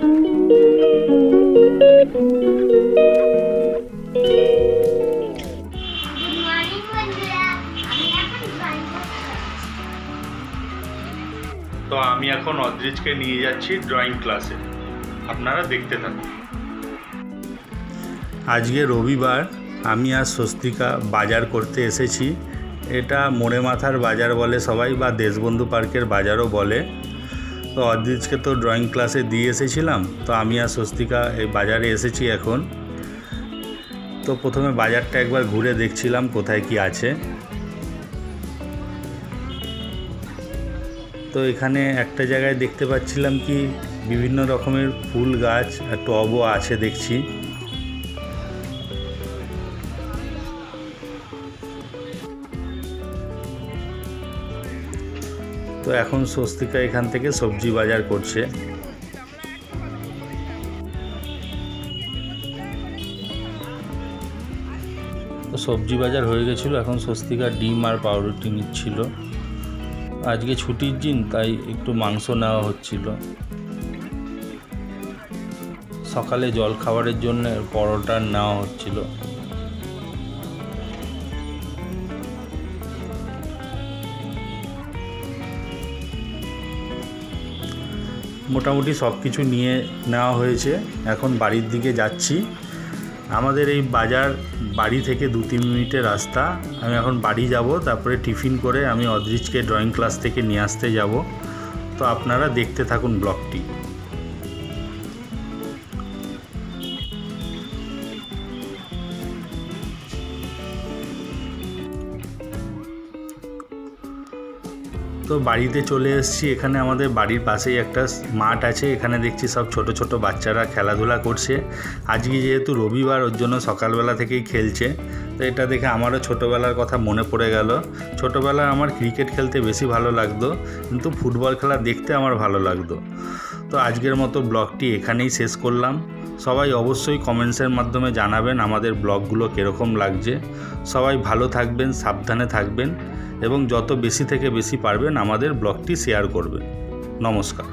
তো আমি এখন অদ্রিজকে নিয়ে যাচ্ছি ড্রয়িং ক্লাসে, আপনারা দেখতে থাকুন। আজকে রবিবার, আমি আর স্বস্তিকা বাজার করতে এসেছি। এটা মোড়ে মাথার বাজার বলে সবাই, বা দেশবন্ধু পার্কের বাজারও বলে। তো অদ্রিজকে তো ড্রয়িং ক্লাসে দিয়ে এসেছিলাম, তো আমি আর স্বস্তিকা এই বাজারে এসেছি এখন। তো প্রথমে বাজারটা একবার ঘুরে দেখছিলাম কোথায় কি আছে। তো এখানে একটা জায়গায় দেখতে পাচ্ছিলাম কি বিভিন্ন রকমের ফুল গাছ আর টবও আছে দেখছি। তো এখন স্বস্তিকা এখান থেকে সবজি বাজার করছে। তো সবজি বাজার হয়ে গেছিলো, এখন স্বস্তিকা ডিম আর পাউরুটি নিচ্ছিল। আজকে ছুটির দিন, তাই একটু মাংস নেওয়া হচ্ছিল। সকালে জল খাবারের জন্য পরোটা নেওয়া হচ্ছিল। মোটামুটি সব কিছু নিয়ে নেওয়া হয়েছে, এখন বাড়ির দিকে যাচ্ছি। আমাদের এই বাজার বাড়ি থেকে 2-3 মিনিটের রাস্তা। আমি এখন বাড়ি যাব, তারপরে টিফিন করে আমি অদ্রিজকে ড্রয়িং ক্লাস থেকে নিয়ে আসতে যাব। তো আপনারা দেখতে থাকুন ব্লগটি। তো বাড়িতে চলে এসেছি। এখানে আমাদের বাড়ির পাশেই একটা মাঠ আছে, এখানে দেখছি সব ছোট ছোট বাচ্চারা খেলাধুলা করছে। আজকে যেহেতু রবিবার, ওর জন্য সকালবেলা থেকেই খেলছে। তো এটা দেখে আমারও ছোটোবেলার কথা মনে পড়ে গেল। ছোটোবেলায় আমার ক্রিকেট খেলতে বেশি ভালো লাগতো, কিন্তু ফুটবল খেলা দেখতে আমার ভালো লাগতো। তো আজকের মতো ব্লগটি এখানেই শেষ করলাম। সবাই অবশ্যই কমেন্টসের মাধ্যমে জানাবেন আমাদের ব্লগগুলো কীরকম লাগছে। সবাই ভালো থাকবেন, সাবধানে থাকবেন, এবং যত বেশি থেকে বেশি পারবেন আমাদের ব্লগটি শেয়ার করবেন। নমস্কার।